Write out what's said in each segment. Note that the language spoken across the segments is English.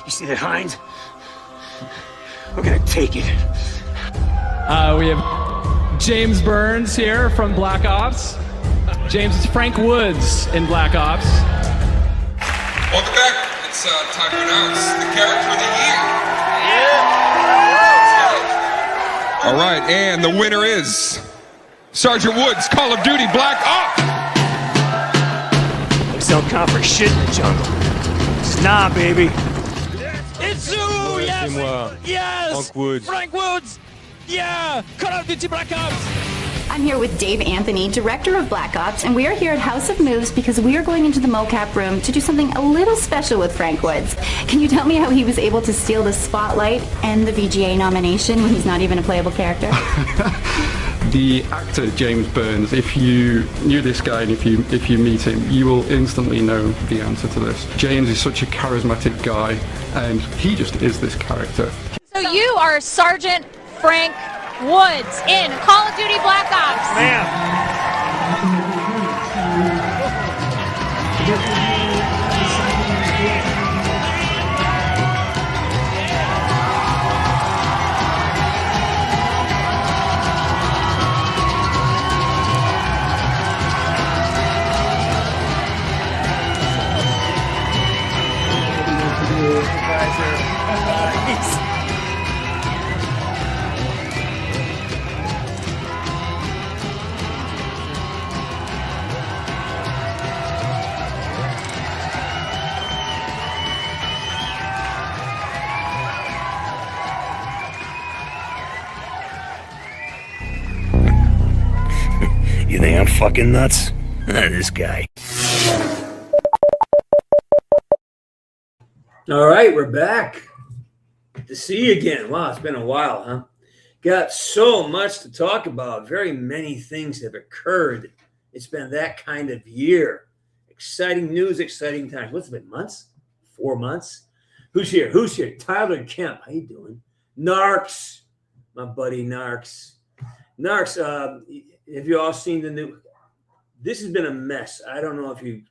You see that hind? We're gonna take it. We have James Burns here from Black Ops. James is Frank Woods in Black Ops. Welcome back. It's time to announce the character of the year. All right, and the winner is Sergeant Woods, Call of Duty Black Ops. Looks don't count for shit in the jungle. It's nah, baby. It's you, yes! Yes! Frank Woods! Yeah! Call of Duty Black Ops! I'm here with Dave Anthony, director of Black Ops, and we are here at House of Moves because we are going into the mocap room to do something a little special with Frank Woods. Can you tell me how he was able to steal the spotlight and the VGA nomination when he's not even a playable character? The actor James Burns, if you knew this guy and if you meet him, you will instantly know the answer to this. James is such a charismatic guy, and he just is this character. So you are Sergeant Frank Woods in Call of Duty Black Ops. You think I'm fucking nuts? This guy. All right, we're back. Good to see you again. Wow, it's been a while, huh? Got so much to talk about. Very many things have occurred. It's been that kind of year. Exciting news, exciting times. What's it been, months? 4 months? Who's here? Who's here? Tyler Kemp. How you doing? Narks. My buddy Narks. Narks, have you all seen the new? This has been a mess. I don't know if you,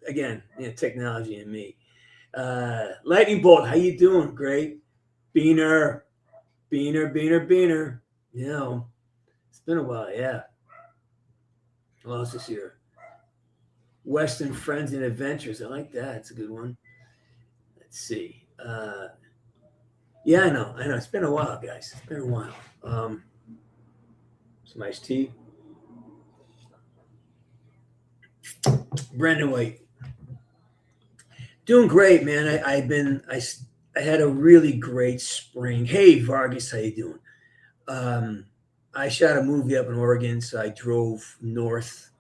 again, technology and me. Lightning Bolt, how you doing? Great. Beaner. You know, it's been a while, yeah. What else is here? Western Friends and Adventures. I like that. It's a good one. Let's see. Yeah, I know. It's been a while, guys. It's been a while. Some iced tea. Brendan White. Doing great, man. I had a really great spring. Hey, Vargas, how you doing? I shot a movie up in Oregon, so I drove north,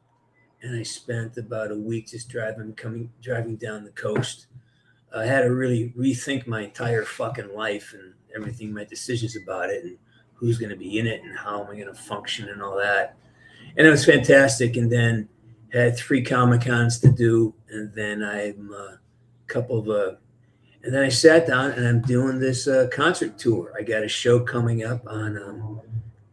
and I spent about a week just driving down the coast. I had to really rethink my entire fucking life and everything, my decisions about it, and who's going to be in it and how am I going to function and all that. And it was fantastic. And then had 3 Comic-Cons to do, and then I'm and then I sat down and I'm doing this concert tour. I got a show coming up on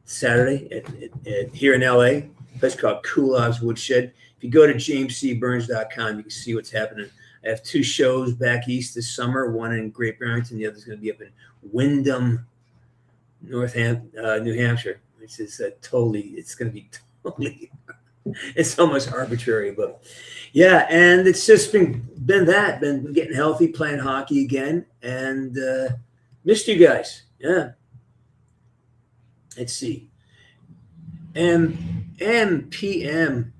Saturday at here in LA, a place called Kulov's Woodshed. If you go to jamescburns.com, you can see what's happening. I have 2 shows back east this summer, one in Great Barrington, the other's going to be up in Windham, New Hampshire, which is it's going to be totally, it's almost arbitrary, but yeah. And it's just been getting healthy, playing hockey again, and missed you guys. Yeah. Let's see. MPM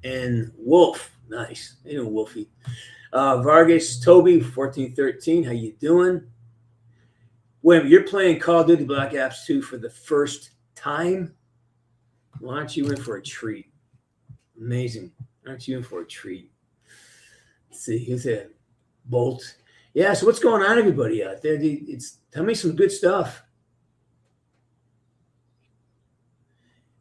and Wolf. Nice. You know, Wolfie. Vargas, Toby, 1413. How you doing? Wait, you're playing Call of Duty Black Ops 2 for the first time? Well, aren't you in for a treat? Amazing. Aren't you in for a treat? Let's see. Who's that? Bolt. Yeah, so what's going on, everybody out there? Tell me some good stuff.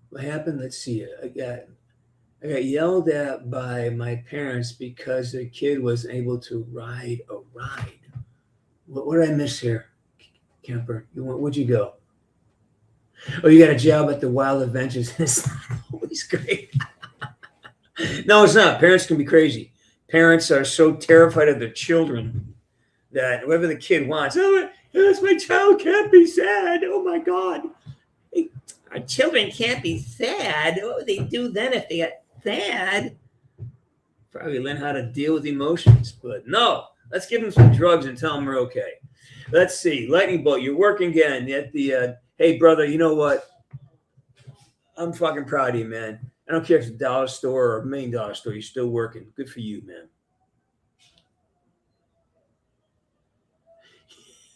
What happened? Let's see. I got yelled at by my parents because their kid wasn't able to ride a ride. What did I miss here, Kemper? Where'd you go? Oh, you got a job at the Wild Adventures. It's not always great. No, it's not. Parents can be crazy. Parents are so terrified of their children that whatever the kid wants, oh, yes, my child can't be sad. Oh my God. Hey, our children can't be sad. What would they do then if they got sad? Probably learn how to deal with emotions. But no, let's give them some drugs and tell them we're okay. Let's see. Lightning Bolt, you're working again at the, hey, brother, you know what? I'm fucking proud of you, man. I don't care if it's a dollar store or $1 million store. You're still working. Good for you, man.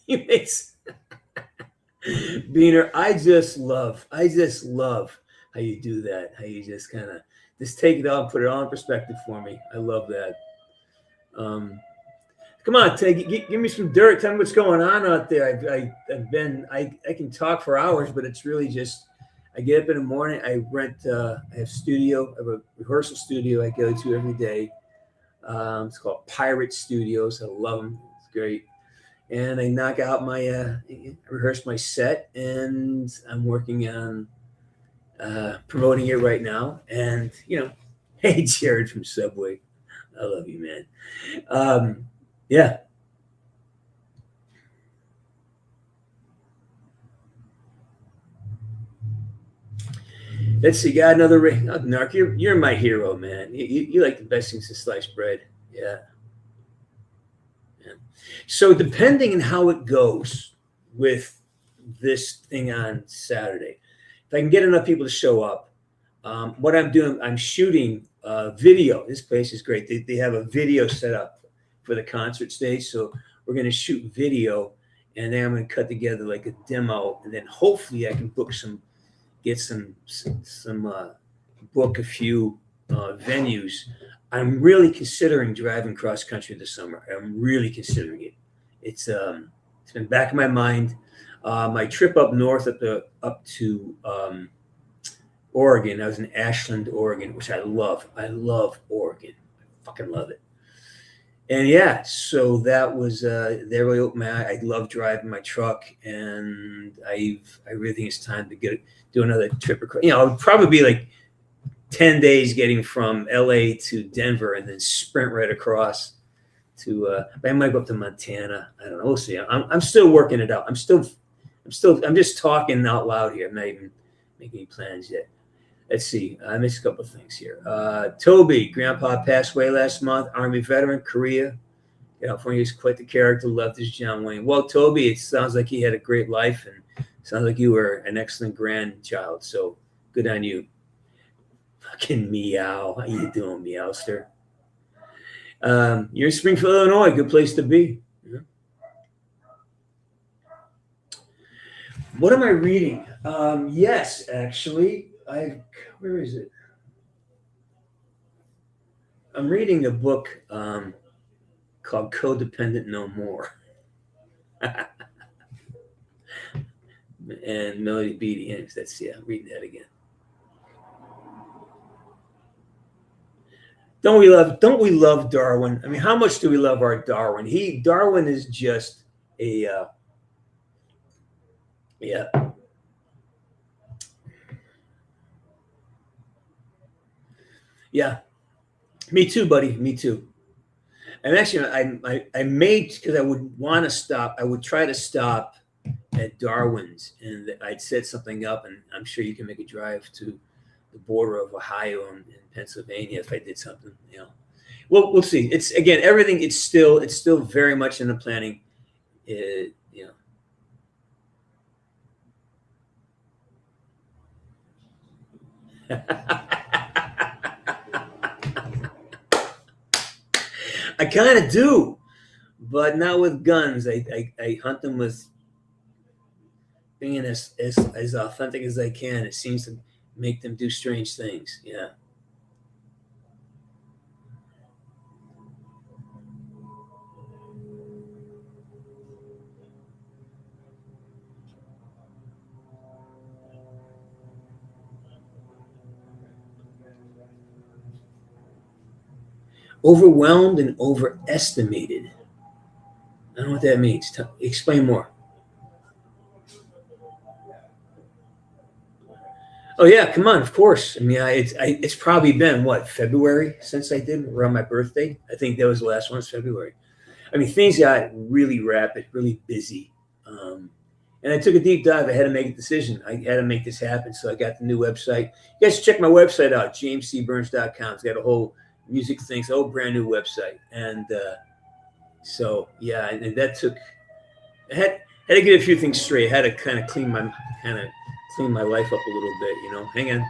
It's Beaner, I just love how you do that. How you just kind of just take it all and put it all in perspective for me. I love that. Come on, give me some dirt. Tell me what's going on out there. I can talk for hours, but it's really just I get up in the morning. I have studio. I have a rehearsal studio I go to every day. It's called Pirate Studios. I love them. It's great. And I knock out I rehearse my set, and I'm working on promoting it right now. And, hey, Jared from Subway. I love you, man. Yeah. Let's see. Got another ring. Oh, Narc, you're my hero, man. You like the best things to sliced bread. Yeah. So depending on how it goes with this thing on Saturday, if I can get enough people to show up, what I'm doing, I'm shooting video. This place is great. They have a video set up for the concert stage. So we're going to shoot video, and then I'm going to cut together like a demo, and then hopefully I can book book a few venues. I'm really considering driving cross country this summer. I'm really considering it. It's been back in my mind. My trip up north up to Oregon. I was in Ashland, Oregon, which I love. I love Oregon. I fucking love it. And yeah, so that was they really opened my eye. I love driving my truck, and I really think it's time to do another trip across. It would probably be like 10 days getting from LA to Denver, and then sprint right across to I might go up to Montana. I don't know. We'll see. I'm still working it out. I'm just talking out loud here. I'm not even making any plans yet. Let's see. I missed a couple of things here. Toby, grandpa passed away last month. Army veteran, Korea. California is quite the character. Loved his John Wayne. Well, Toby, it sounds like he had a great life, and sounds like you were an excellent grandchild. So good on you. Fucking meow. How you doing, Meowster? You're in Springfield, Illinois. Good place to be. Yeah. What am I reading? Yes, actually. Where is it? I'm reading a book called Codependent No More. And Melody Beattie. I'm reading that again. Don't we love Darwin? I mean, how much do we love our Darwin? Darwin is just a yeah. Yeah. Me too, buddy. Me too. And actually I made, because I would want to stop, I would try to stop at Darwin's, and I'd set something up, and I'm sure you can make a drive to the border of Ohio and Pennsylvania if I did something, Well, we'll see. It's again, everything. It's still very much in the planning. I kind of do, but not with guns. I hunt them with being as authentic as I can. It seems to make them do strange things. Yeah. Overwhelmed and overestimated. I don't know what that means. Explain more. Oh yeah, come on, of course. I mean, it's probably been what, February since I did around my birthday. I think that was the last one. It's February. I mean, things got really rapid, really busy, and I took a deep dive. I had to make a decision. I had to make this happen, so I got the new website. You guys check my website out, jamescburns.com. It's got a whole music thing, so brand new website, and so yeah, and that took. I had to get a few things straight. I had to kind of clean my life up a little bit, you know. Hang on.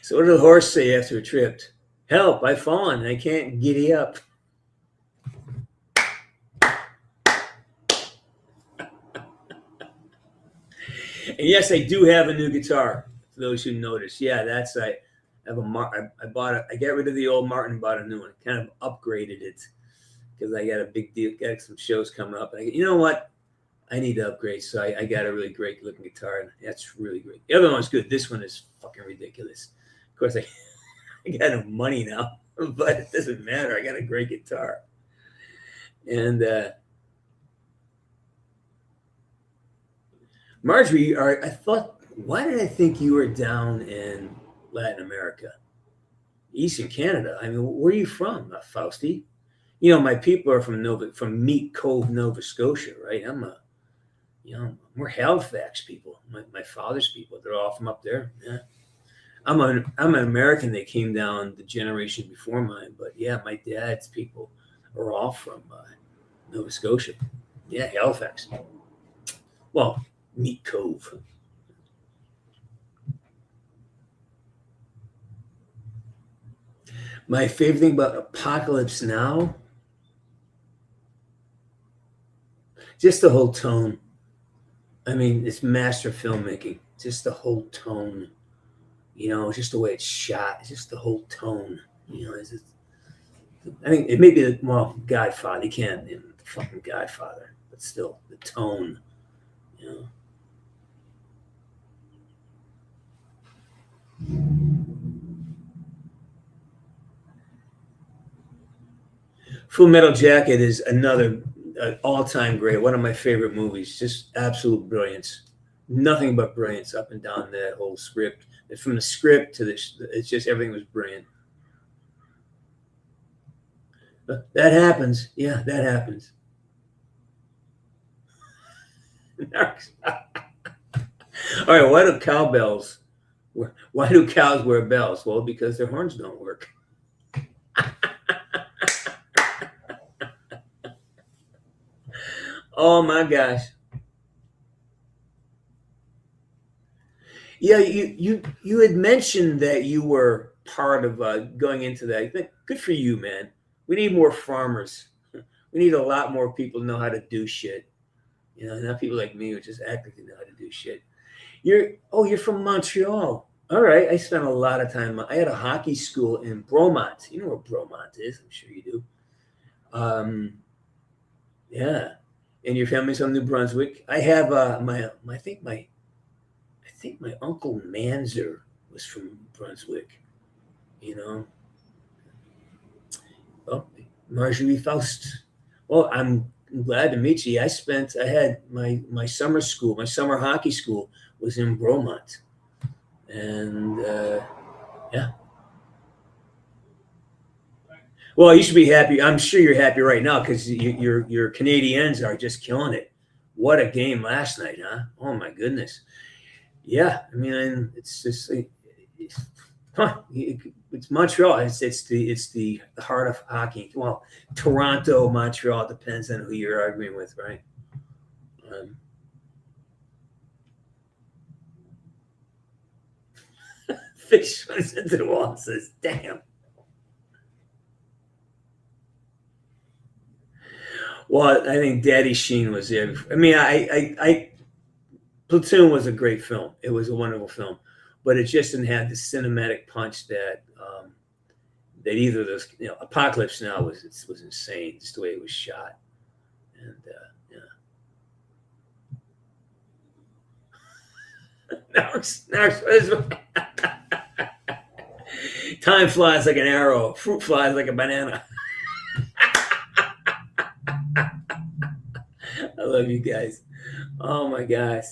So what did the horse say after it tripped? Help, I've fallen. I can't giddy up. And yes, I do have a new guitar. For those who notice, yeah, that's I have I bought it. I got rid of the old Martin and bought a new one. Kind of upgraded it because I got a big deal. Got some shows coming up. And you know what? I need to upgrade. So I got a really great looking guitar, and that's really great. The other one's good. This one is fucking ridiculous. Of course, I got no money now, but it doesn't matter. I got a great guitar, and Marjorie, I thought, why did I think you were down in Latin America, Eastern Canada? I mean, where are you from, Fausti? You know, my people are from Meat Cove, Nova Scotia, right? We're Halifax people. My father's people, they're all from up there. Yeah, I'm an American that came down the generation before mine, but yeah, my dad's people are all from Nova Scotia. Yeah, Halifax. Well, Meat Cove. My favorite thing about Apocalypse Now, just the whole tone. I mean, it's master filmmaking. Just the whole tone. You know, just the way it's shot. Just the whole tone. You know, I think it may be Godfather. You can't, the fucking Godfather, but still the tone. You know. Full Metal Jacket is another all-time great. One of my favorite movies. Just absolute brilliance. Nothing but brilliance up and down that whole script. From the script to this, it's just everything was brilliant. That happens. Yeah, that happens. All right, why do cows wear bells? Well, because their horns don't work. Oh my gosh. Yeah, you had mentioned that you were part of going into that. I think good for you, man. We need more farmers. We need a lot more people to know how to do shit. You know, not people like me who just act like they know how to do shit. You're from Montreal. All right. I spent a lot of time. I had a hockey school in Bromont. You know where Bromont is? I'm sure you do. Yeah. And your family's from New Brunswick. I have I think my uncle Manzer was from Brunswick. You know. Oh, Marjorie Faust. Well, I'm glad to meet you. I had my summer school, my summer hockey school was in Bromont. And yeah. Well, you should be happy. I'm sure you're happy right now because your Canadiens are just killing it. What a game last night, huh? Oh my goodness. Yeah, I mean, it's just it's Montreal. It's the heart of hockey. Well, Toronto, Montreal, depends on who you're arguing with, right? Fish runs into the wall and says, "Damn." Well, I think Daddy Sheen was there. I mean, I Platoon was a great film. It was a wonderful film, but it just didn't have the cinematic punch that either of those. You know, Apocalypse Now was insane, just the way it was shot, and yeah. Now Time flies like an arrow. Fruit flies like a banana. I love you guys. Oh my gosh.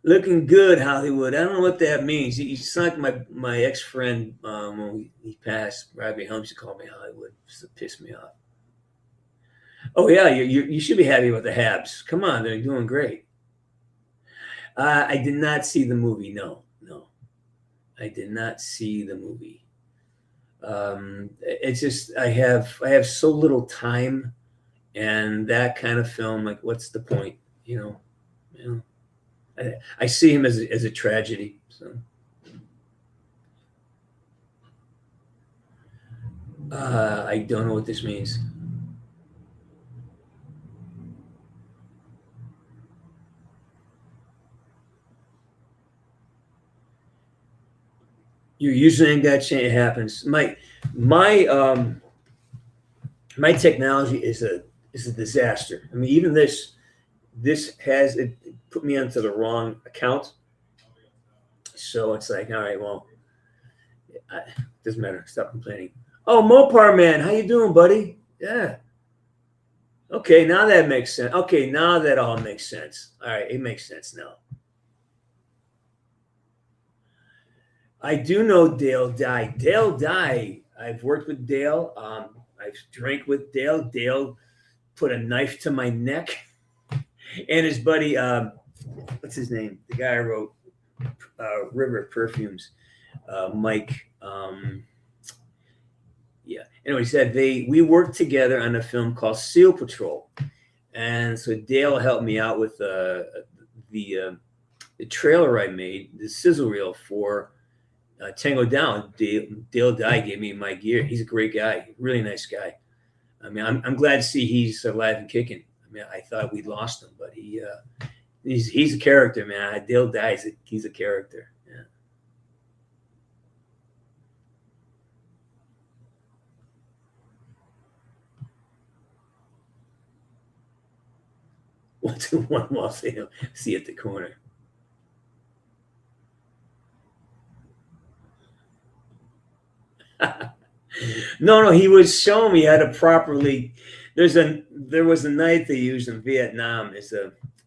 Looking good, Hollywood. I don't know what that means. You sound like my ex-friend when he passed. Robbie Holmes, he called me Hollywood. Just to piss me off. Oh yeah, you should be happy with the Habs. Come on, they're doing great. I did not see the movie. No, I did not see the movie. It's just I have so little time, and that kind of film, like, what's the point? You know. I see him as a tragedy. So, I don't know what this means. You usually ain't got change. It happens. My technology is a disaster. I mean, even this has it put me onto the wrong account. So it's like, all right, well, doesn't matter. Stop complaining. Oh, Mopar man, how you doing, buddy? Yeah. Okay, now that makes sense. Okay, now that all makes sense. All right, it makes sense now. I do know Dale Dye. Dale Dye. I've worked with Dale. I've drank with Dale. Dale put a knife to my neck. And his buddy, what's his name? The guy I wrote River Perfumes, Mike. Yeah. Anyway, he said we worked together on a film called Seal Patrol, and so Dale helped me out with the trailer I made, the sizzle reel for Tango Down. Dale Dye gave me my gear. He's a great guy, really nice guy. I mean, I'm glad to see he's alive and kicking. I mean, I thought we lost him, but he's a character, man. Dale Dye, he's a character. Yeah. One more see at the corner. No, he was showing me how to properly. There was a knife they used in Vietnam.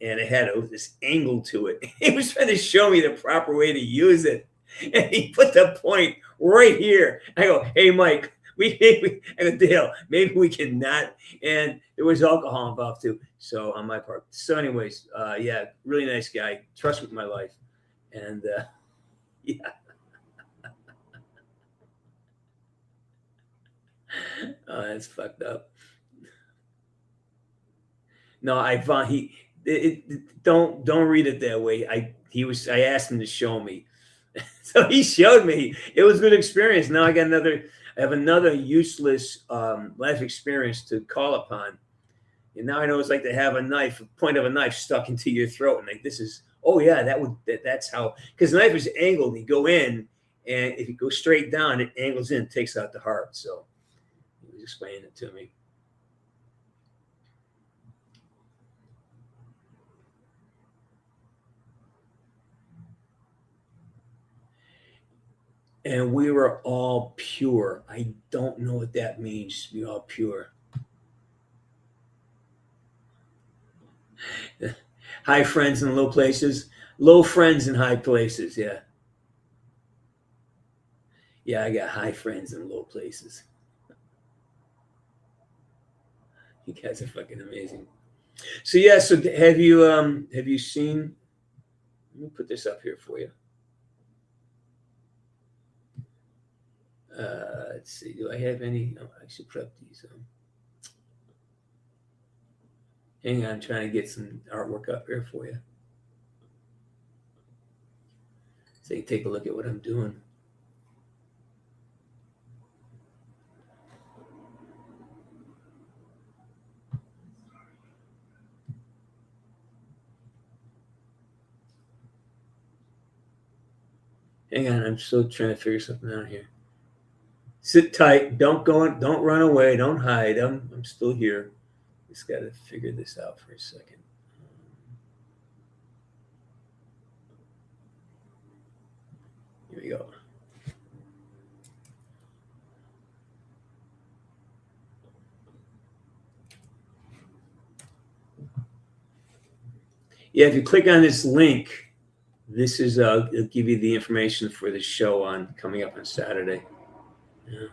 And it had this angle to it. He was trying to show me the proper way to use it, and he put the point right here. I go, hey Mike, I go, Dale, maybe we can not. And there was alcohol involved too. So on my part. So anyways, yeah, really nice guy. Trust with my life, and yeah. Oh, that's fucked up. No, don't read it that way. I asked him to show me. So he showed me. It was a good experience. Now I have another useless life experience to call upon. And now I know it's like to have a point of a knife stuck into your throat. And like, that's how, because the knife is angled. You go in, and if you go straight down, it angles in, takes out the heart. So he was explaining it to me. And we were all pure. I don't know what that means, to be all pure. High friends in low places. Low friends in high places, yeah. Yeah, I got high friends in low places. You guys are fucking amazing. So yeah, so have you seen, let me put this up here for you. Let's see. Do I have any? Oh, I should put up these. Hang on, I'm trying to get some artwork up here for you, so you can take a look at what I'm doing. Hang on, I'm still trying to figure something out here. Sit tight. Don't run away. Don't hide. I'm still here. Just got to figure this out for a second. Here we go. Yeah, if you click on this link, this is it'll give you the information for the show on coming up on Saturday. Yeah.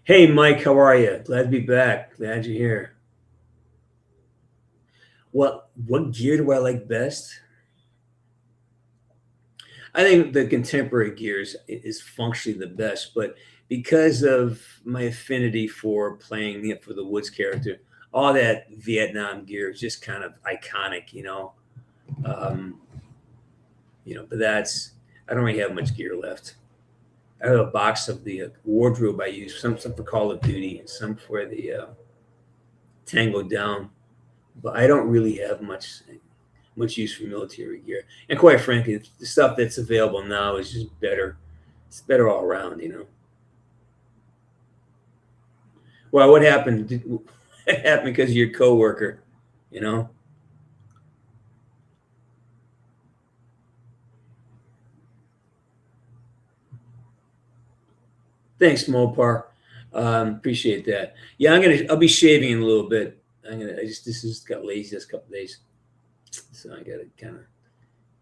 Hey, Mike, how are you? Glad to be back. Glad you're here. What gear do I like best? I think the contemporary gears is functionally the best, but because of my affinity for playing for the Woods character, all that Vietnam gear is just kind of iconic, you know. But that's, I don't really have much gear left. I have a box of the wardrobe I use, some for Call of Duty and some for the Tango Down, but I don't really have much use for military gear. And quite frankly, the stuff that's available now is just better. It's better all around, you know. Well, what happened? It happened because of your coworker, you know. Thanks, Mopar. Appreciate that. Yeah, I'll be shaving in a little bit. This has got lazy this couple days, so I gotta kind of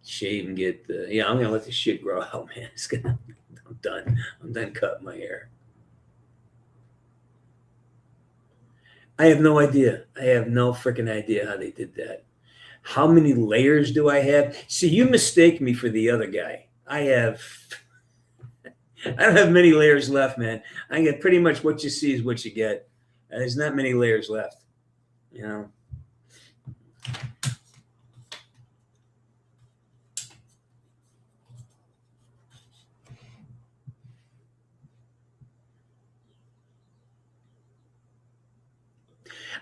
shave and get I'm gonna let the shit grow out, man. I'm done. I'm done cutting my hair. I have no idea. I have no freaking idea how they did that. How many layers do I have? See, you mistake me for the other guy. I don't have many layers left, man. I get pretty much what you see is what you get. There's not many layers left, you know.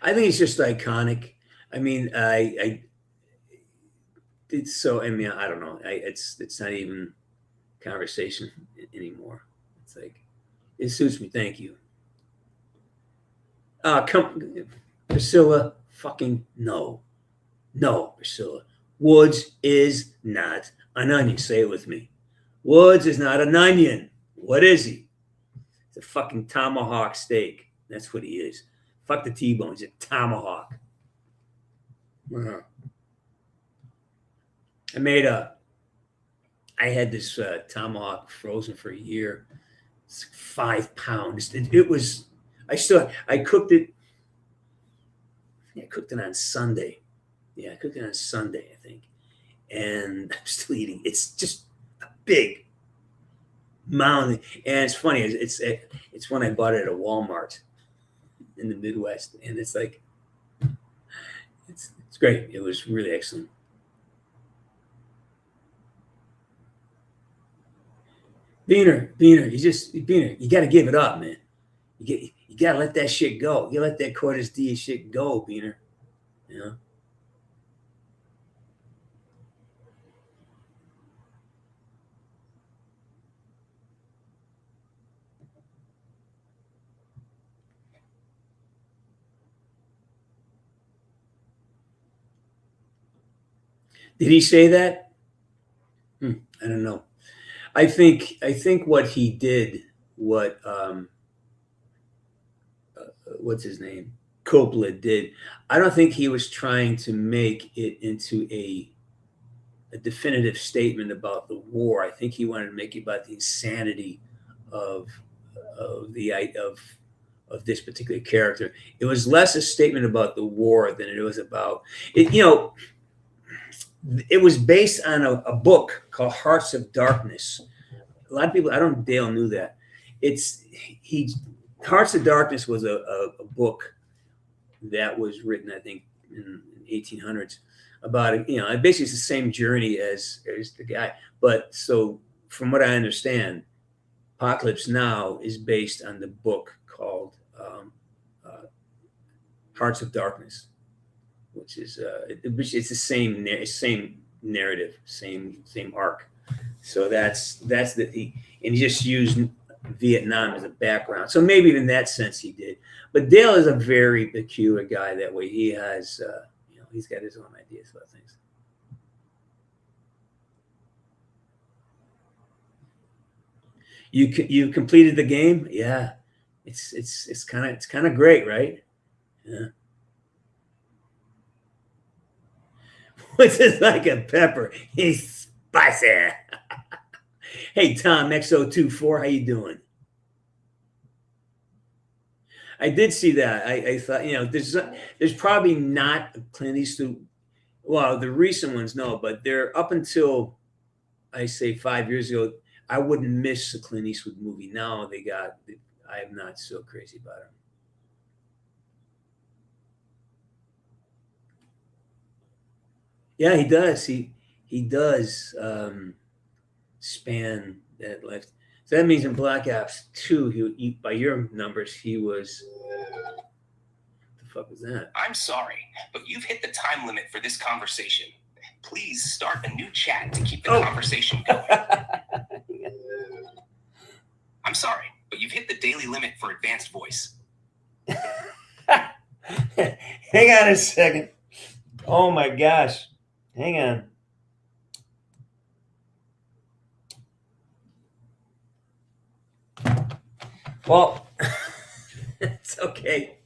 I think it's just iconic. I mean, it's so. I mean, I don't know. It's not even conversation anymore. It's like, it suits me. Thank you. Come, Priscilla. Fucking no, Priscilla. Woods is not an onion. Say it with me. Woods is not an onion. What is he? It's a fucking tomahawk steak. That's what he is. Fuck the T-bone. He's a tomahawk. I had this tomahawk frozen for a year. It's 5 pounds. It was. I cooked it. I cooked it on Sunday. Yeah, I cooked it on Sunday, I think. And I'm still eating. It's just a big mound. And it's funny. It's when I bought it at a Walmart in the Midwest, and it's like, it's great. It was really excellent. Beaner, you got to give it up, man. You got to let that shit go. You let that Cortes Diaz shit go, Beaner. You know. Did he say that? I don't know. I think what he did, what's his name? Coppola did. I don't think he was trying to make it into a definitive statement about the war. I think he wanted to make it about the insanity of this particular character. It was less a statement about the war than it was about it. You know, it was based on a book called Hearts of Darkness. A lot of people, I don't know if Dale knew that. Hearts of Darkness was a book that was written, I think, in the 1800s about it. You know, basically it's the same journey as the guy. But so from what I understand, Apocalypse Now is based on the book called Hearts of Darkness, which is it's the same narrative, same arc. So that's he just used Vietnam as a background. So maybe in that sense he did. But Dale is a very peculiar guy that way. He has, he's got his own ideas about things. You completed the game? Yeah. It's kind of great, right? Yeah. What's it like a pepper? He's spicy. Hey, Tom XO24, how you doing? I did see that. I thought, there's probably not a Clint Eastwood. Well, the recent ones, no, but they're up until I say 5 years ago, I wouldn't miss a Clint Eastwood movie. Now I am not so crazy about him. Yeah, he does. He does span that life. So that means in Black Ops 2, by your numbers, he was. What the fuck was that? I'm sorry, but you've hit the time limit for this conversation. Please start a new chat to keep the conversation going. I'm sorry, but you've hit the daily limit for advanced voice. Hang on a second. Oh my gosh. Hang on. Well, it's okay.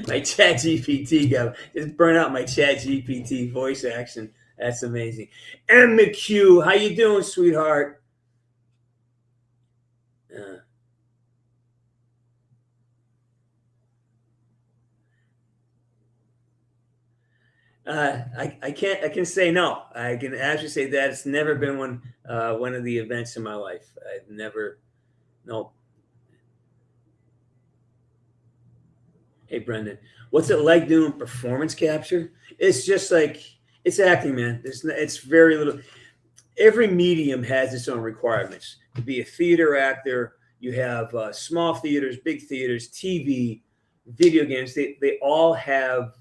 My Chat GPT just burned out my Chat GPT voice action. That's amazing. M McHugh, how you doing, sweetheart? I can say no. I can actually say that it's never been one of the events in my life. I've never, no. Hey, Brendan, what's it like doing performance capture? It's just like, it's acting, man. It's very little. Every medium has its own requirements. To be a theater actor, you have small theaters, big theaters, TV, video games. They all have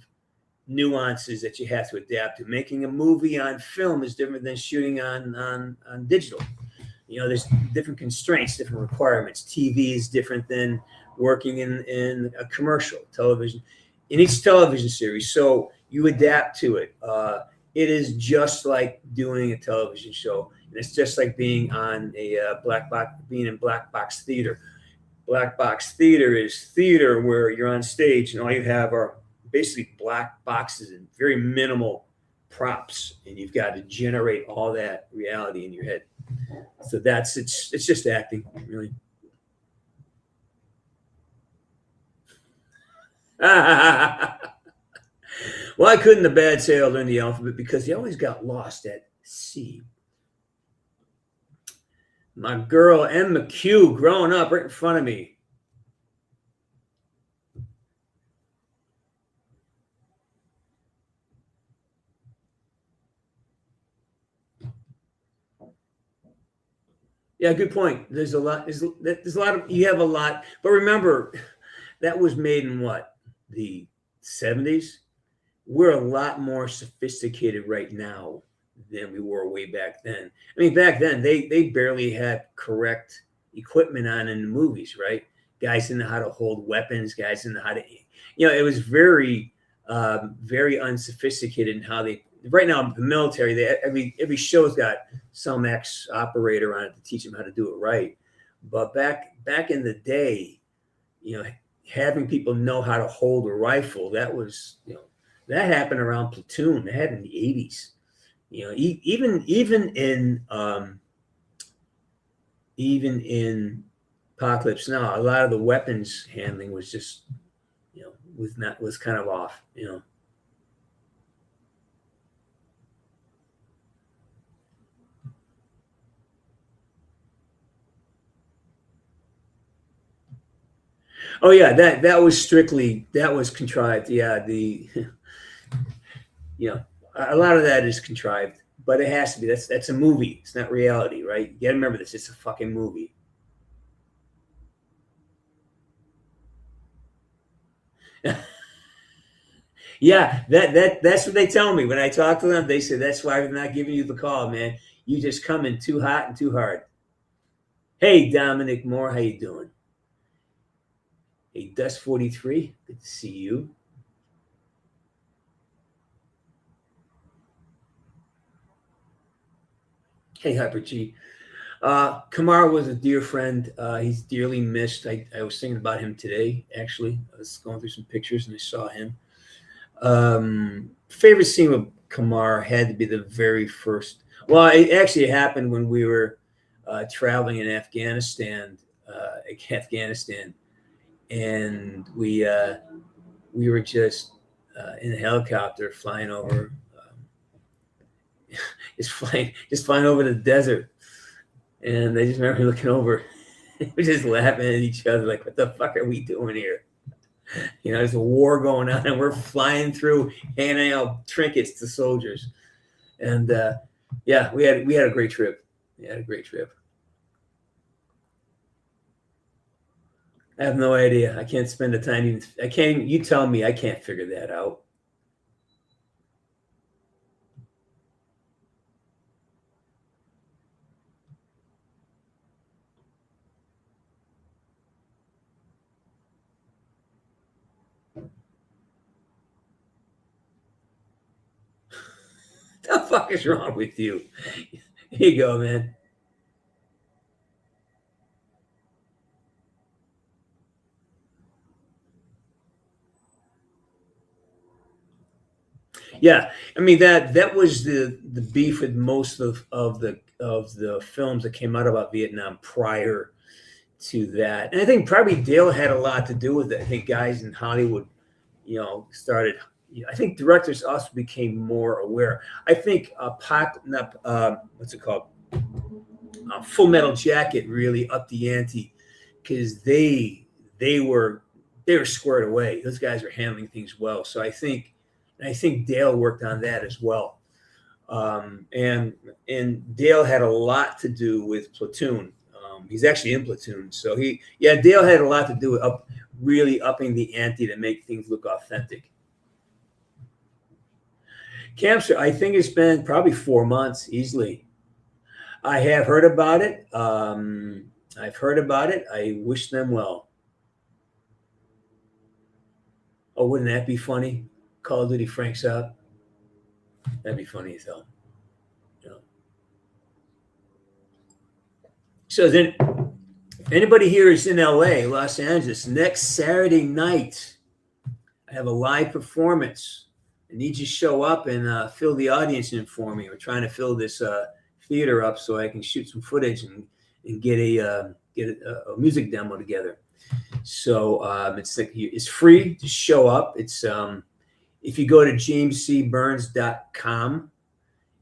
nuances that you have to adapt to. Making a movie on film is different than shooting on digital. There's different constraints, different requirements. TV is different than working in a commercial television, in each television series. So you adapt to it. It is just like doing a television show. And it's just like being on being in black box theater. Black box theater is theater where you're on stage and all you have are basically black boxes and very minimal props. And you've got to generate all that reality in your head. So it's just acting, really. Why couldn't the bad sailor learn the alphabet? Because he always got lost at sea. My girl, M. McHugh, growing up right in front of me. Yeah, good point. There's a lot. There's a lot of. You have a lot, but remember, that was made in what, the 70s. We're a lot more sophisticated right now than we were way back then. I mean, back then they barely had correct equipment on in the movies, right? Guys didn't know how to hold weapons. Guys didn't know how to, it was very, very unsophisticated in how they. Right now, the military, every show's got some ex-operator on it to teach them how to do it right. But back in the day, having people know how to hold a rifle, that was, that happened around Platoon. That happened in the 80s. Even in Apocalypse Now, a lot of the weapons handling was just, was kind of off, Oh yeah, that was contrived. Yeah, a lot of that is contrived, but it has to be. That's a movie. It's not reality, right? You gotta remember this. It's a fucking movie. Yeah, that's what they tell me when I talk to them. They say that's why I'm not giving you the call, man. You just come in too hot and too hard. Hey, Dominic Moore, how you doing? Hey, Dust 43, good to see you. Hey, Hyper G. Kamar was a dear friend. He's dearly missed. I was thinking about him today, actually. I was going through some pictures and I saw him. Favorite scene with Kamar had to be the very first. Well, it actually happened when we were traveling in Afghanistan, and we were just in a helicopter flying over, just flying over the desert, and I just remember looking over, we're just laughing at each other like, "What the fuck are we doing here?" You know, there's a war going on, and we're flying through, handing out trinkets to soldiers, and yeah, we had a great trip. We had a great trip. I have no idea. I can't spend the time. Even I can't. You tell me. I can't figure that out. What the fuck is wrong with you? Here you go, man. Yeah, I mean that was the beef with most of the films that came out about Vietnam prior to that, and I think probably Dale had a lot to do with it. I think guys in Hollywood, started. I think directors also became more aware. I think what's it called? Full Metal Jacket really upped the ante because they were squared away. Those guys were handling things well. So I think Dale worked on that as well. And Dale had a lot to do with Platoon. He's actually in Platoon, so Dale had a lot to do with really upping the ante to make things look authentic. Campster, I think it's been probably 4 months easily. I have heard about it. I've heard about it. I wish them well. Oh, wouldn't that be funny? Call of Duty Frank's out. That'd be funny as hell. So then, anybody here is in LA, Los Angeles, next Saturday night, I have a live performance. I need you to show up and fill the audience in for me. We're trying to fill this theater up so I can shoot some footage and get a music demo together. So it's free to show up. It's if you go to jamescburns.com,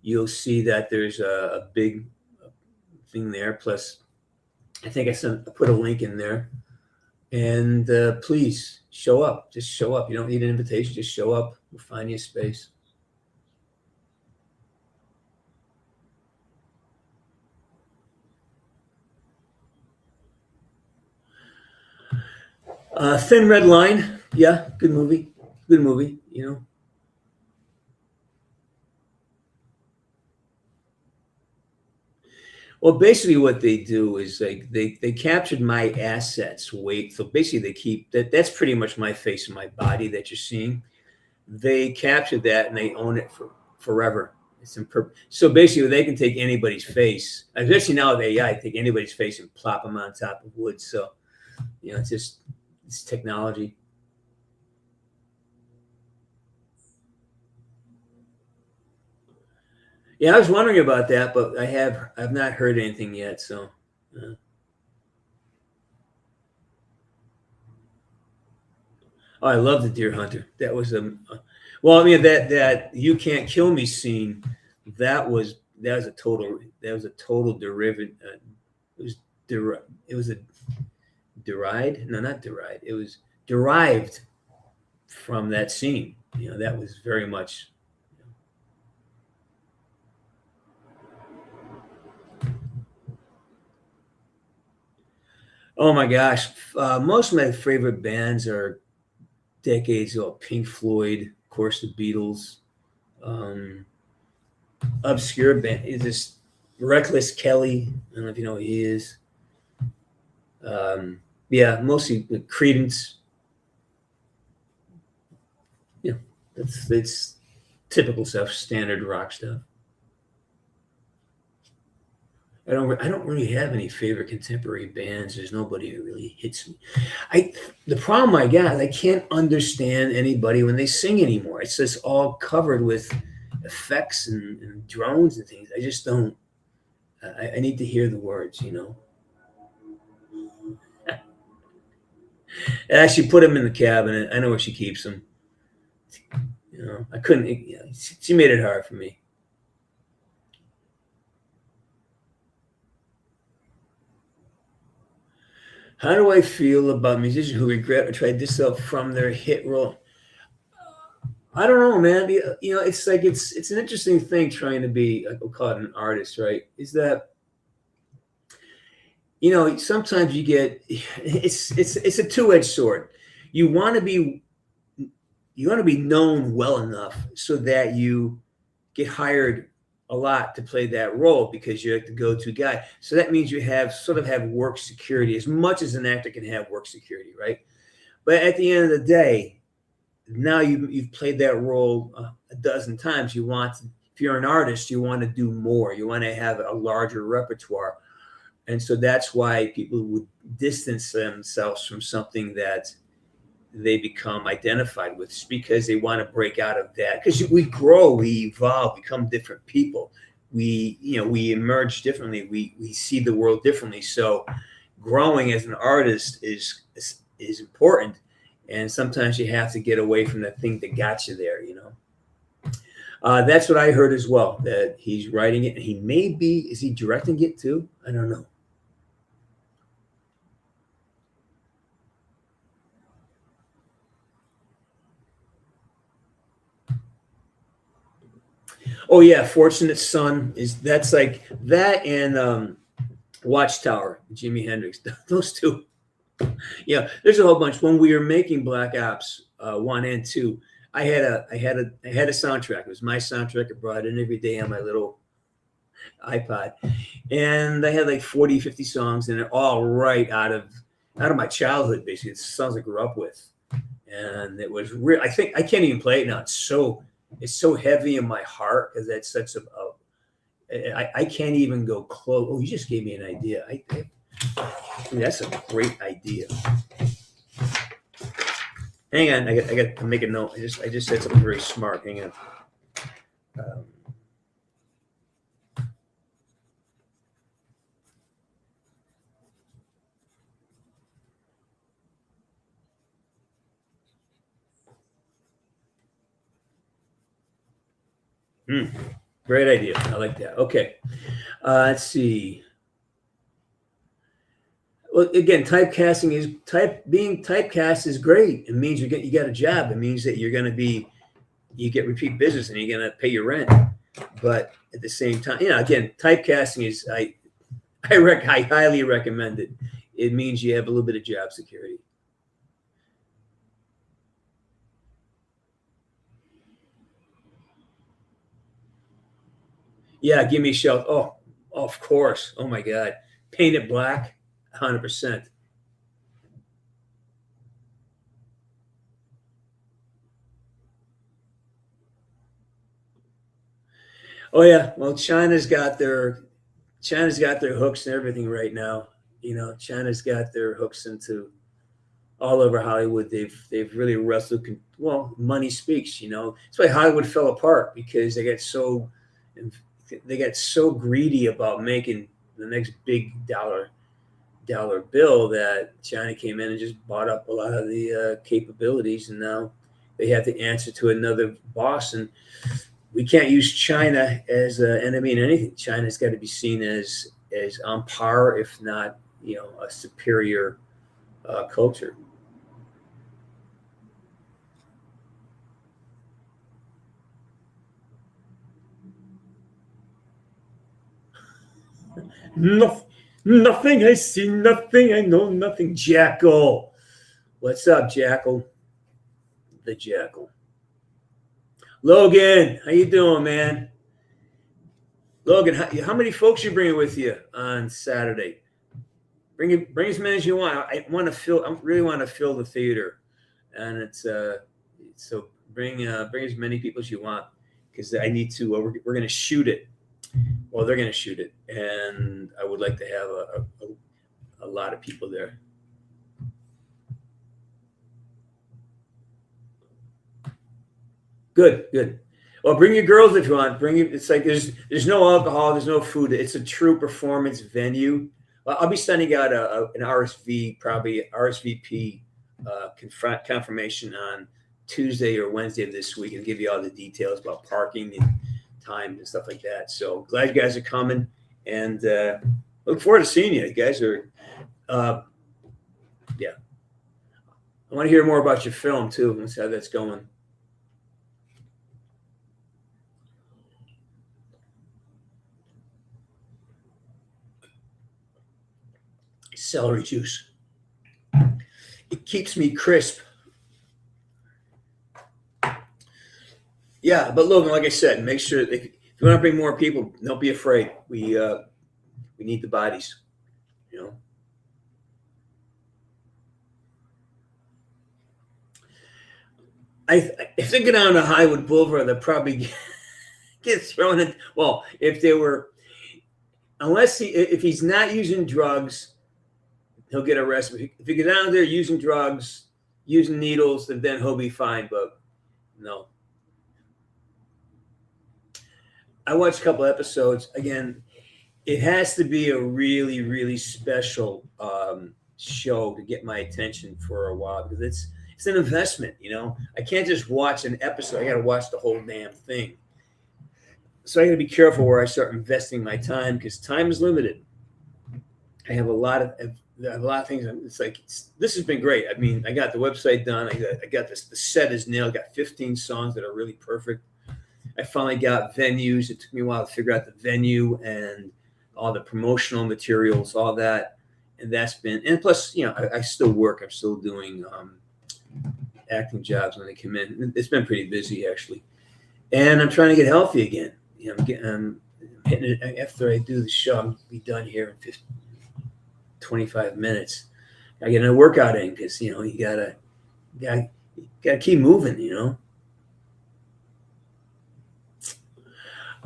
you'll see that there's a big thing there. Plus, I think I put a link in there. And please show up. Just show up. You don't need an invitation. Just show up. We'll find you a space. Thin Red Line. Yeah, good movie. Good movie, Well, basically what they do is they captured my assets weight. So basically they keep that's pretty much my face and my body that you're seeing. They captured that and they own it for forever. So basically they can take anybody's face, especially now with AI, take anybody's face and plop them on top of wood. So, it's technology. Yeah, I was wondering about that, but I've not heard anything yet. So, oh, I love the Deer Hunter. That was well, I mean that You Can't Kill Me scene. That was a total derivative. It was a derived. No, not derived. It was derived from that scene. That was very much. Oh my gosh. Most of my favorite bands are decades ago. Pink Floyd, of course, the Beatles. Obscure band is this Reckless Kelly. I don't know if you know who he is. Yeah, mostly Credence. Yeah, it's typical stuff, standard rock stuff. I don't really have any favorite contemporary bands. There's nobody who really hits me. The problem I got is I can't understand anybody when they sing anymore. It's just all covered with effects and drones and things. I just don't. I need to hear the words, you know. I actually put them in the cabinet. I know where she keeps them. You know, I couldn't. You know, she made it hard for me. How do I feel about musicians who regret or tried this out from their hit role? I don't know, man. You know, it's like it's an interesting thing trying to be, like, we'll call it an artist, right? Is that, you know, sometimes you get it's a two-edged sword. You want to be known well enough so that you get hired a lot to play that role because you're like the go-to guy. So that means you have work security as much as an actor can have work security, right? But at the end of the day, now you've played that role a dozen times. If you're an artist, you want to do more. You want to have a larger repertoire. And so that's why people would distance themselves from something that they become identified with, just because they want to break out of that. Because we grow, we evolve, become different people. We emerge differently. We see the world differently. So growing as an artist is important. And sometimes you have to get away from the thing that got you there, you know. That's what I heard as well, that he's writing it. And is he directing it too? I don't know. Oh yeah, Fortunate Son that's like that, and Watchtower, Jimi Hendrix. Those two. Yeah, there's a whole bunch. When we were making Black Ops 1 and 2, I had a soundtrack. It was my soundtrack. I brought it in every day on my little iPod, and I had like 40, 50 songs, and they're all right out of my childhood. Basically, it's songs I grew up with, and it was real. I think I can't even play it now. It's so heavy in my heart because that's such I can't even go close. Oh, you just gave me an idea. That's a great idea. Hang on, I got to make a note. I just said something very smart. Hang on. Great idea. I like that. Okay. Let's see. Well, again, being typecast is great. It means you got a job. It means that you get repeat business and you're going to pay your rent. But at the same time, you know, again, typecasting is, I highly recommend it. It means you have a little bit of job security. Yeah, give me shelter. Oh, of course. Oh my God. Paint it black, 100%. Oh yeah. Well, China's got their hooks and everything right now. You know, China's got their hooks into all over Hollywood. They've really wrestled. Well, money speaks. You know, that's why Hollywood fell apart, because they got so greedy about making the next big dollar bill that China came in and just bought up a lot of the capabilities, and now they have to answer to another boss. And we can't use China as an enemy in anything. China's got to be seen as on par, if not, you know, a superior culture. Nothing. I see nothing. I know nothing. Jackal. What's up, Jackal? The Jackal. Logan, how you doing, man? Logan, how many folks you bringing with you on Saturday? bring as many as you want. I really want to fill the theater, and it's so bring as many people as you want, because I need to. We're going to shoot it. Well, they're going to shoot it, and I would like to have a lot of people there. Good. Well, bring your girls if you want. It's like there's no alcohol, there's no food. It's a true performance venue. I'll be sending out an RSVP confirmation on Tuesday or Wednesday of this week, and give you all the details about parking and time and stuff like that. So glad you guys are coming, and look forward to seeing you. You guys are, yeah. I want to hear more about your film too. Let's see how that's going. Celery juice. It keeps me crisp. Yeah, but Logan, like I said, make sure if you want to bring more people, don't be afraid. We need the bodies, you know. I think down to Highwood Boulevard, they'll probably get thrown in. Well, if he's not using drugs, he'll get arrested. If he gets down there using drugs, using needles, then he'll be fine. But no. I watched a couple episodes. Again, it has to be a really, really special show to get my attention for a while, because it's an investment, you know. I can't just watch an episode. I got to watch the whole damn thing. So I got to be careful where I start investing my time, because time is limited. I have a lot of things. It's like this has been great. I mean, I got the website done. I got this. The set is nailed. I got 15 songs that are really perfect. I finally got venues. It took me a while to figure out the venue and all the promotional materials, all that. And that's been, and plus, you know, I still work. I'm still doing acting jobs when they come in. It's been pretty busy, actually. And I'm trying to get healthy again. You know, I'm hitting it after I do the show. I'm be done here in 25 minutes. I get a workout in, because, you know, you gotta keep moving, you know.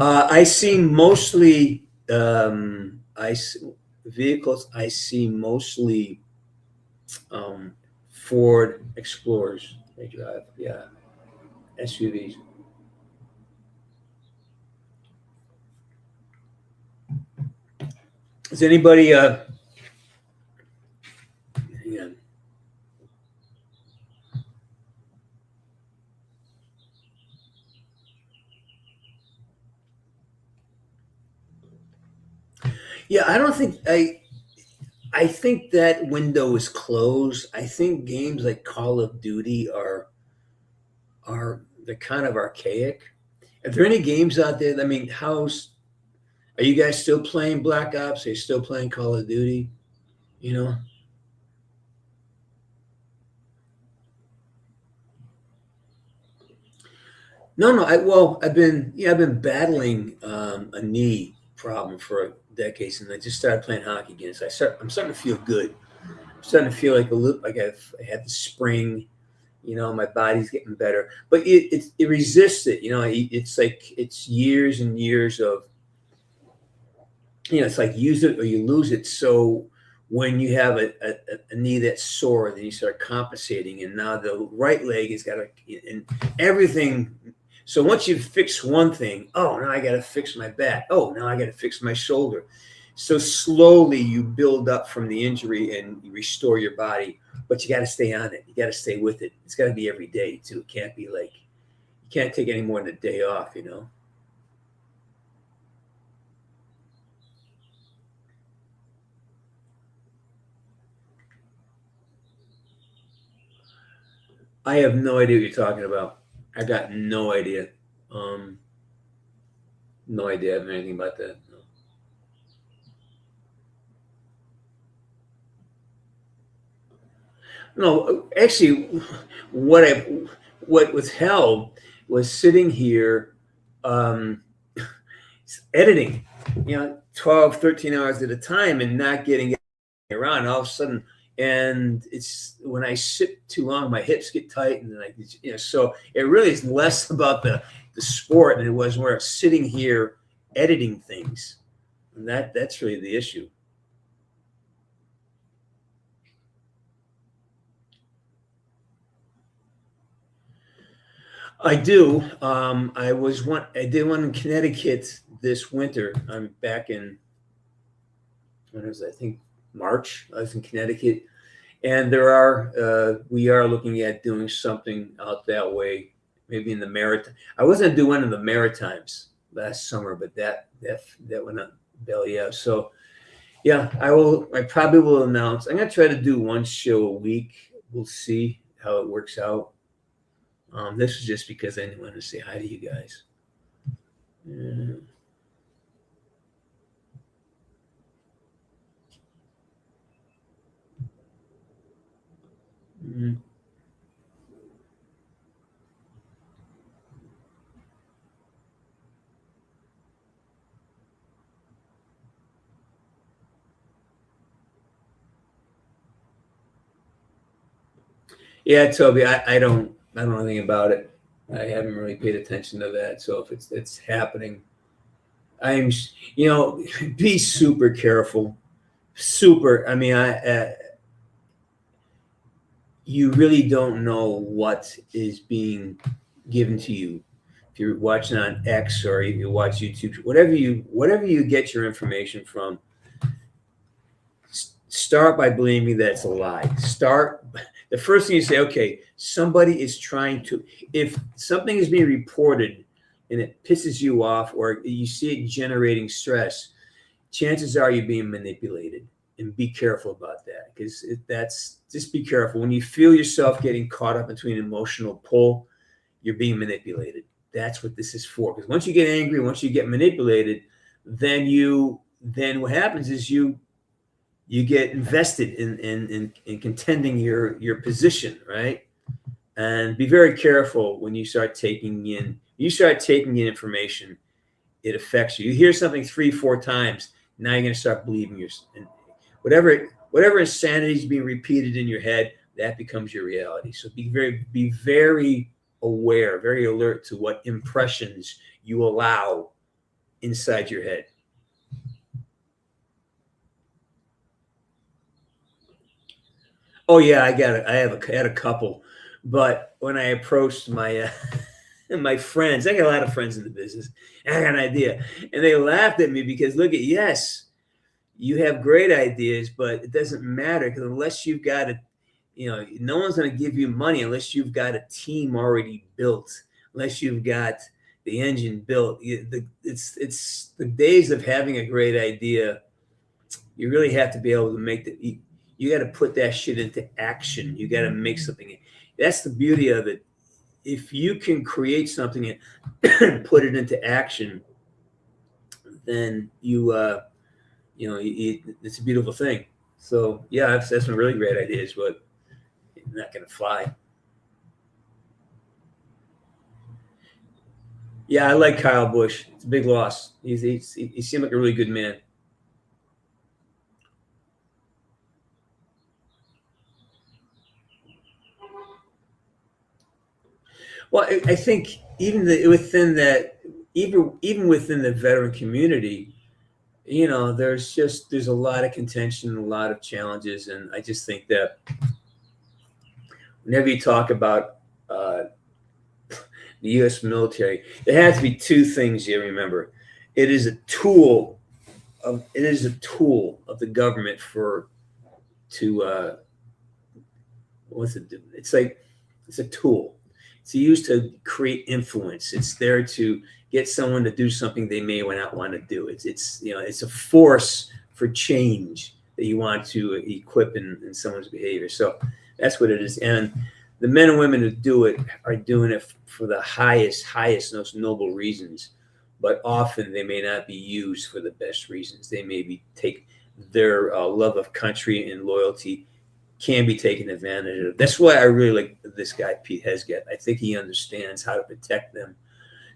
I see mostly vehicles. I see mostly Ford Explorers. They drive, yeah, SUVs. Is anybody? Hang on. Yeah, I don't think I think that window is closed. I think games like Call of Duty are they're kind of archaic. Are there any games out there? I mean, are you guys still playing Black Ops? Are you still playing Call of Duty? You know? No. I've been battling a knee problem for decades, and I just started playing hockey again. So I'm starting to feel good. I'm starting to feel like I had the spring. You know, my body's getting better, but it resists it. You know, it's like it's years and years of, you know, it's like use it or you lose it. So when you have a knee that's sore, then you start compensating, and now the right leg has got and everything. So once you fix one thing, oh, now I got to fix my back. Oh, now I got to fix my shoulder. So slowly you build up from the injury and you restore your body, but you got to stay on it. You got to stay with it. It's got to be every day too. It can't be like, you can't take any more than a day off, you know? I have no idea what you're talking about. I got no idea. No idea. I have anything about that. No, actually, what was hell was sitting here editing, you know, 12, 13 hours at a time and not getting around. All of a sudden, and it's when I sit too long, my hips get tight, and then so it really is less about the sport than it was where I'm sitting here editing things, and that's really the issue. I do. I did one in Connecticut this winter. I'm back in, when was it? I think March. I was in Connecticut, and we are looking at doing something out that way, maybe in the Maritime. I was going to do one in the Maritimes last summer, but that went up belly up. So yeah, I probably will announce. I'm going to try to do one show a week. We'll see how it works out. This is just because I wanted to say hi to you guys. Yeah. Mm-hmm. Yeah, Toby, I don't know anything about it. I haven't really paid attention to that. So if it's happening, be super careful. Super. I mean, you really don't know what is being given to you. If you're watching on X or you watch YouTube, whatever you get your information from, start by believing that it's a lie. The first thing you say, okay, somebody is trying to, if something is being reported and it pisses you off or you see it generating stress, chances are you're being manipulated, and be careful about that, because just be careful. When you feel yourself getting caught up between emotional pull, you're being manipulated. That's what this is for. Because once you get angry, once you get manipulated, then what happens is you get invested in contending your position, right? And be very careful when you start taking in information. It affects you. You hear something 3-4 times, now you're going to start believing whatever insanity is being repeated in your head, that becomes your reality. So be very aware, very alert to what impressions you allow inside your head. Oh yeah, I had a couple, but when I approached my my friends, I got a lot of friends in the business, and I got an idea, and they laughed at me because yes, you have great ideas, but it doesn't matter, because unless you've got no one's going to give you money unless you've got a team already built, unless you've got the engine built. It's the days of having a great idea. You really have to be able to make you got to put that shit into action. You got to make something. That's the beauty of it. If you can create something and put it into action, then it's a beautiful thing. So yeah, I've said some really great ideas, but it's not going to fly. Yeah, I like Kyle Busch. It's a big loss. He seemed like a really good man. Well, I think even within the veteran community, there's a lot of contention, a lot of challenges, and I just think that whenever you talk about the U.S. military, there has to be two things you remember. It is a tool of the government what's it do? It's a tool. It's used to create influence. It's there to get someone to do something they may not want to do. It's a force for change that you want to equip in someone's behavior. So that's what it is. And the men and women who do it are doing it for the highest, most noble reasons. But often they may not be used for the best reasons. They may take their love of country and loyalty can be taken advantage of. That's why I really like this guy, Pete Hesget. I think he understands how to protect them.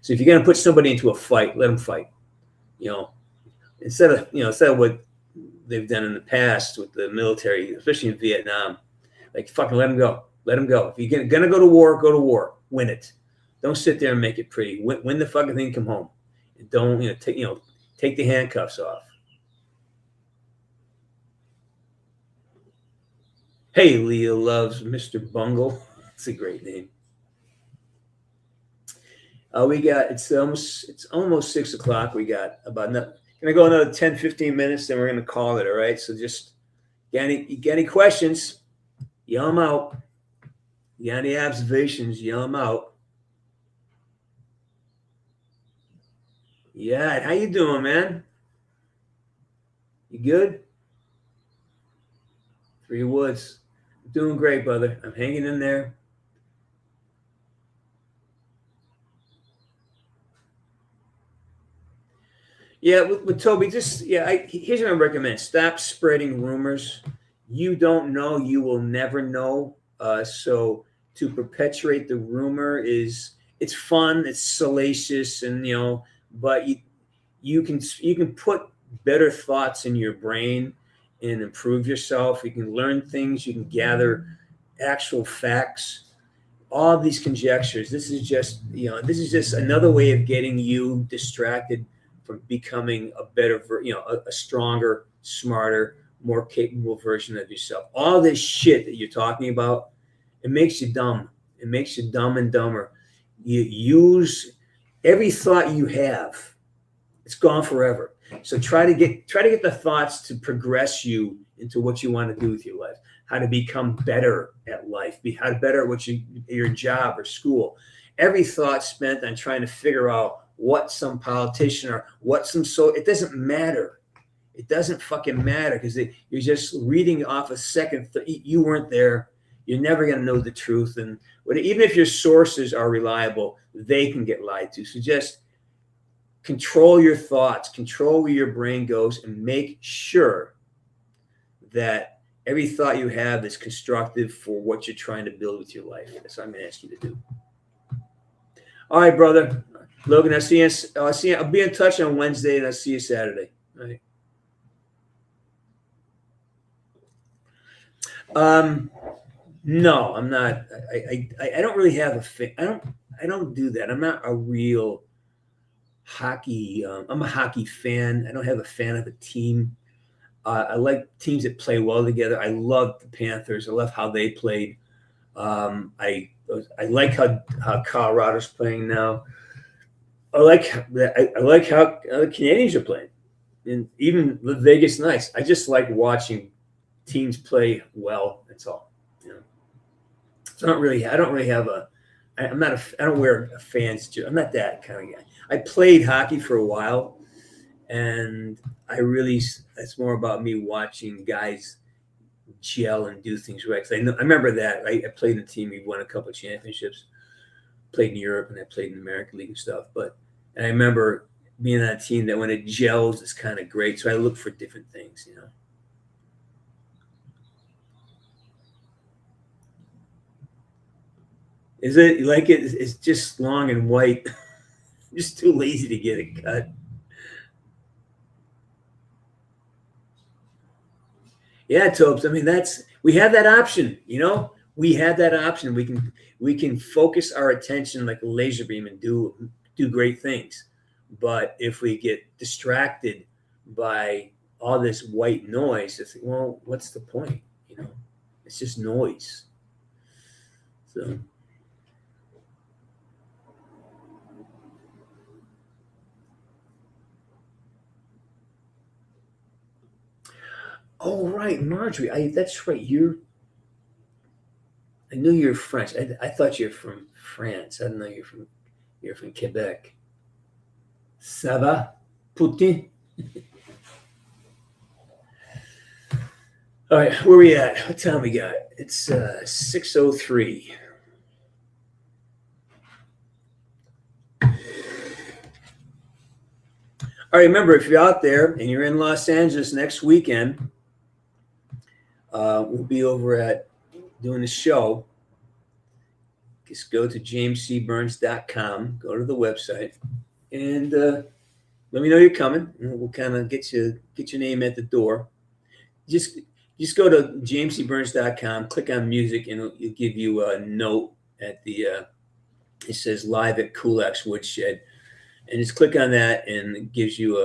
So if you're going to put somebody into a fight, let them fight. Instead of what they've done in the past with the military, especially in Vietnam. Like, fucking let them go. Let them go. If you're gonna go to war, go to war. Win it. Don't sit there and make it pretty. Win the fucking thing. Come home. And don't take the handcuffs off. Hey, Leah loves Mr. Bungle. It's a great name. We got it's almost 6 o'clock. We got gonna go another 10, 15 minutes, then we're gonna call it. All right. So just you got any questions? Yell them out. You got any observations? Yell them out. Yeah, how you doing, man? You good? Three Woods. I'm doing great, brother. I'm hanging in there. Yeah, with Toby, here's what I recommend. Stop spreading rumors. You don't know, you will never know. So to perpetuate the rumor it's fun, it's salacious, and but you can put better thoughts in your brain and improve yourself. You can learn things, you can gather actual facts. All these conjectures, this is just another way of getting you distracted from becoming a better, a stronger, smarter, more capable version of yourself. All this shit that you're talking about, it makes you dumb. It makes you dumb and dumber. You use every thought you have, it's gone forever. So try to get the thoughts to progress you into what you want to do with your life, how to become better at life, how to better at what your job or school. Every thought spent on trying to figure out what some politician or it doesn't matter. It doesn't fucking matter because you're just reading off a second. You weren't there. You're never going to know the truth. And even if your sources are reliable, they can get lied to. So just control your thoughts, control where your brain goes, and make sure that every thought you have is constructive for what you're trying to build with your life. That's what I'm going to ask you to do. All right, brother. Logan, I'll see you. I'll be in touch on Wednesday, and I'll see you Saturday. All right. No, I'm not. I don't really have a fan. I don't do that. I'm not a real hockey. I'm a hockey fan. I don't have a fan of a team. I like teams that play well together. I love the Panthers. I love how they played. I like how Colorado's playing now. I like how the Canadians are playing, and even the Vegas Knights. I just like watching teams play well. That's all. So I don't really have I don't wear a fan's jersey. I'm not that kind of guy. I played hockey for a while, and it's more about me watching guys gel and do things right. I remember that I played in a team. We won a couple of championships. Played in Europe, and I played in the American League and stuff. And I remember being on a team that when it gels, it's kind of great. So I look for different things, Is it you like it? It's just long and white. I'm just too lazy to get it cut. Yeah, Tobes. I mean, we have that option, We have that option. We can focus our attention like a laser beam and do great things. But if we get distracted by all this white noise, it's like, well, what's the point? It's just noise. So. Oh, right, Marjorie. That's right. I knew you were French. I thought you were from France. I didn't know you're from Quebec. Ça va, Putin? All right, where we at? What time we got? It's 6:03. All right, remember, if you're out there and you're in Los Angeles next weekend, we'll be over at doing the show. Just go to jamescburns.com, go to the website, and let me know you're coming. And we'll kind of get your name at the door. just go to jamescburns.com, click on music, and it'll give you a note at the it says live at Kulak's Woodshed, and just click on that, and it gives you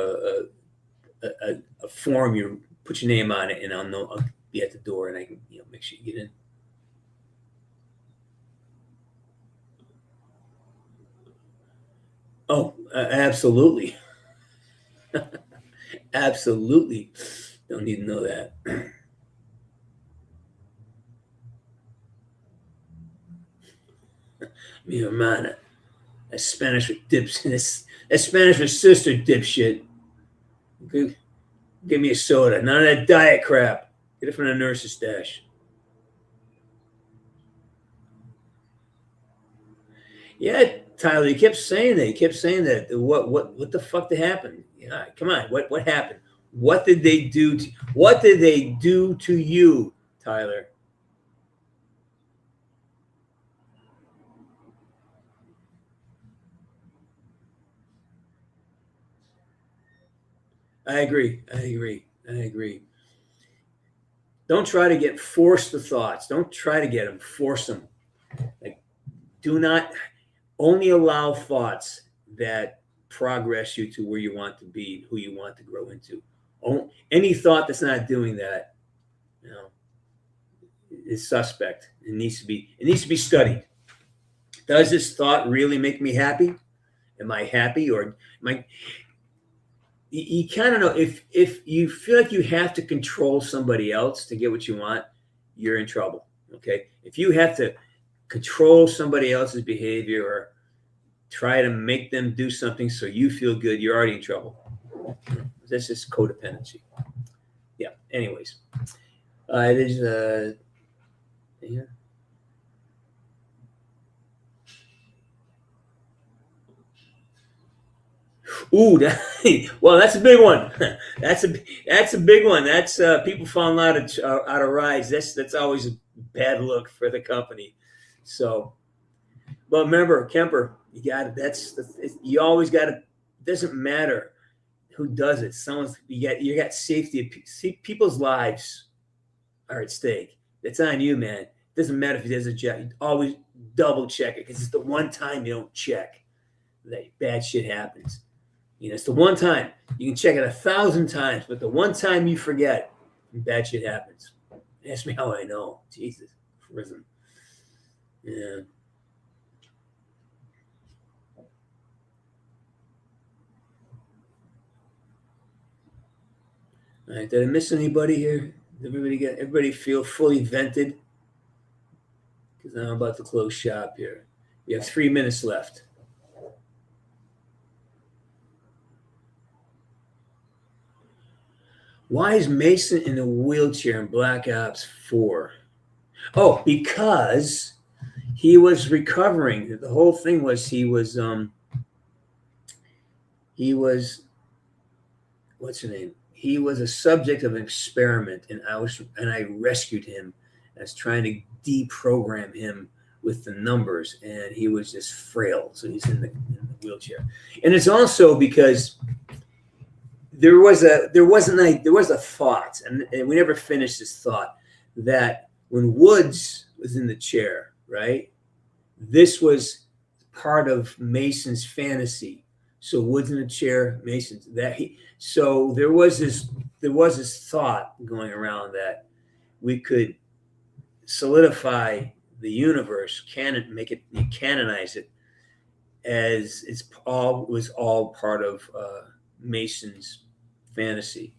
a form. You put your name on it, and I'll be at the door, and I can make sure you get in. Oh, absolutely. Absolutely. Don't need to know that. Mi hermana. That's Spanish for dips. That's Spanish for sister, dipshit. Give me a soda. None of that diet crap. Get it from the nurse's stash. Yeah, Tyler, you kept saying that. You kept saying that. What the fuck did happen? Yeah, come on. What happened? What did they do to you, Tyler? I agree. Don't try to force the thoughts. Don't try to get them. Force them. Like, do not only allow thoughts that progress you to where you want to be, who you want to grow into. Any thought that's not doing that, is suspect. It needs to be studied. Does this thought really make me happy? Am I happy, or am I? You kind of know if you feel like you have to control somebody else to get what you want, you're in trouble. Okay, if you have to control somebody else's behavior or try to make them do something so you feel good, you're already in trouble. That's just codependency. Yeah. Anyways, it is. Yeah. Ooh, well, that's a big one. That's a big one. That's people falling out of rides. That's always a bad look for the company. So, but remember, Kemper, you always got to. It doesn't matter who does it. You got safety. People's lives are at stake. It's on you, man. It doesn't matter if he does a job. You always double check it, because it's the one time you don't check that bad shit happens. It's the one time. You can check it 1,000 times, but the one time you forget, bad shit happens. Ask me how I know. Jesus, prison. Yeah. All right. Did I miss anybody here? Did everybody feel fully vented? Because I'm about to close shop here. We have 3 minutes left. Why is Mason in a wheelchair in Black Ops 4? Oh, because he was recovering. The whole thing was he was what's her name? He was a subject of an experiment, and I rescued him. I was trying to deprogram him with the numbers, and he was just frail, so he's in the wheelchair. And it's also because there was a thought, and we never finished this thought, that when Woods was in the chair, right, this was part of Mason's fantasy. So Woods in the chair, Mason's so there was this thought going around that we could solidify the universe, canonize it, as was all part of Mason's fantasy.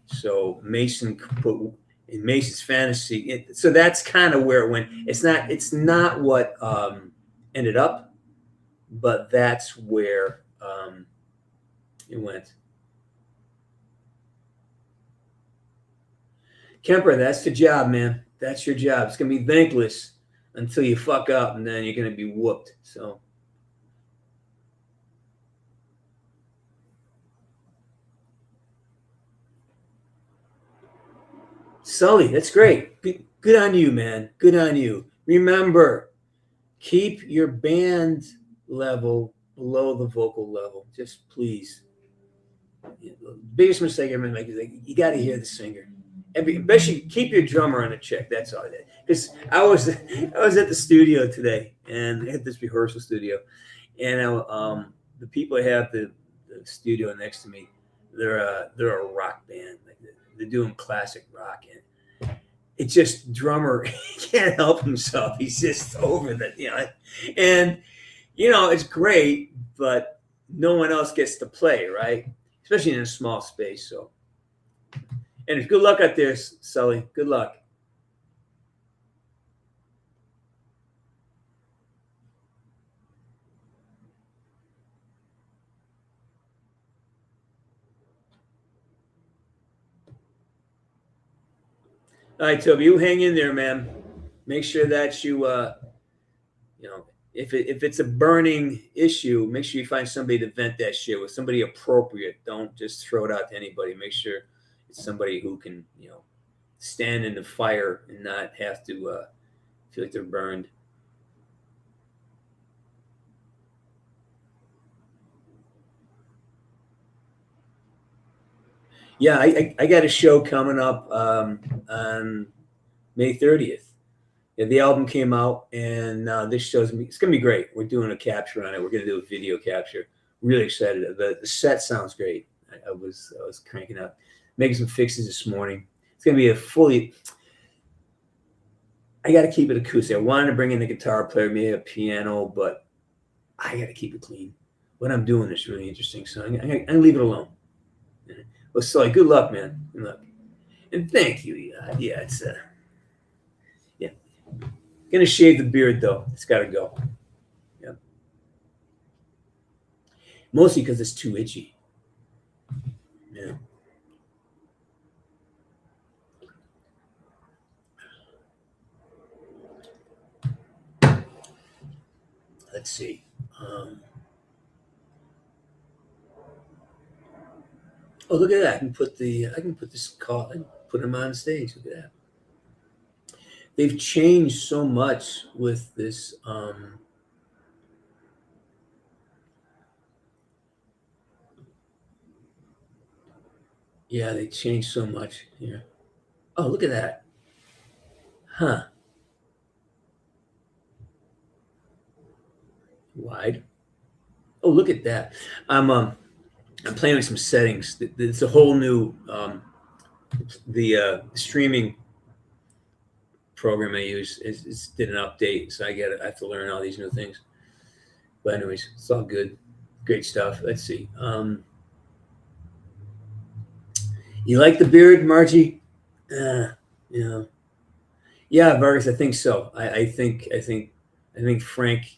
So Mason put in Mason's fantasy. So that's kind of where it went. It's not what ended up, but that's where it went. Kemper, that's the job, man. That's your job. It's gonna be thankless until you fuck up, and then you're gonna be whooped. So. Sully, that's great. Good on you, man. Good on you. Remember, keep your band level below the vocal level. Just please. The biggest mistake everyone makes is you got to hear the singer. Especially keep your drummer on a check. That's all. Because I was at the studio today, and I had this rehearsal studio, and the people that have the studio next to me, they're a rock band. Like they're doing classic rock, and it's just drummer can't help himself. He's just over that, and it's great, but no one else gets to play, right? Especially in a small space. So, and good luck out there, Sully. Good luck. All right, Toby, you hang in there, man. Make sure that you, if it's a burning issue, make sure you find somebody to vent that shit with, somebody appropriate. Don't just throw it out to anybody. Make sure it's somebody who can, stand in the fire and not have to feel like they're burned. Yeah, I got a show coming up on May 30th. Yeah, the album came out, and this show's it's gonna be great. We're doing a capture on it. We're gonna do a video capture. Really excited. The set sounds great. I was cranking up, making some fixes this morning. It's gonna be a fully. I got to keep it acoustic. I wanted to bring in a guitar player, maybe a piano, but I got to keep it clean. What I'm doing is really interesting, so I'm gonna leave it alone. Well, Sully, good luck, man. Good luck. And thank you. Yeah, it's gonna shave the beard though. It's gotta go. Yeah. Mostly because it's too itchy. Yeah. Let's see. Oh, look at that! I can put this call and put him on stage. Look at that. They've changed so much with this. Yeah, they changed so much here. Oh, look at that. Huh. Wide. Oh, look at that. I'm playing with some settings. It's a whole new the streaming program I use is did an update, so I have to learn all these new things. But anyways, it's all good, great stuff. Let's see. You like the beard, Margie? Yeah, Vargas. I think so. I think Frank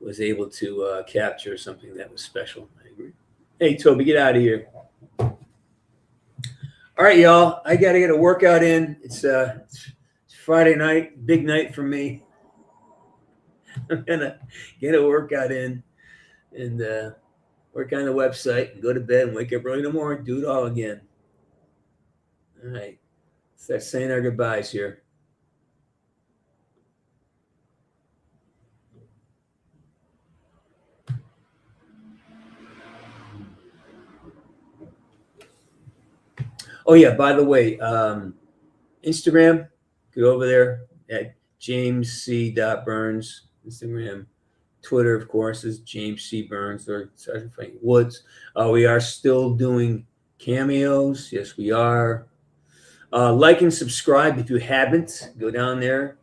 was able to capture something that was special. I agree. Hey, Toby, get out of here. All right, y'all. I gotta get a workout in. It's Friday night, big night for me. I'm gonna get a workout in and work on the website and go to bed and wake up early in the morning, do it all again. All right. Start saying our goodbyes here. Oh yeah, by the way, Instagram, go over there at jamesc.burns. Instagram. Twitter, of course, is James C. Burns or Sergeant Frank Woods. We are still doing cameos. Yes, we are. Like and subscribe if you haven't. Go down there,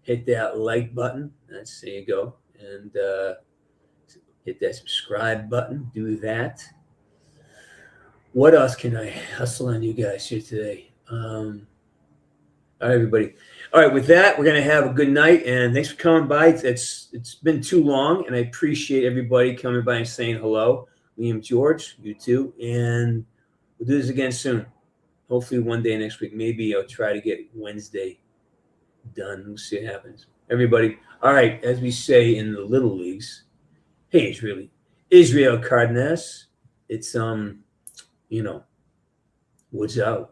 hit that like button. There you go. And hit that subscribe button. Do that. What else can I hustle on you guys here today? All right, everybody. All right, with that, we're going to have a good night, and thanks for coming by. It's been too long, and I appreciate everybody coming by and saying hello. Liam George, you too, and we'll do this again soon. Hopefully one day next week. Maybe I'll try to get Wednesday done. We'll see what happens. Everybody, all right, as we say in the little leagues, hey, Israel Cardenas. It's, woods out.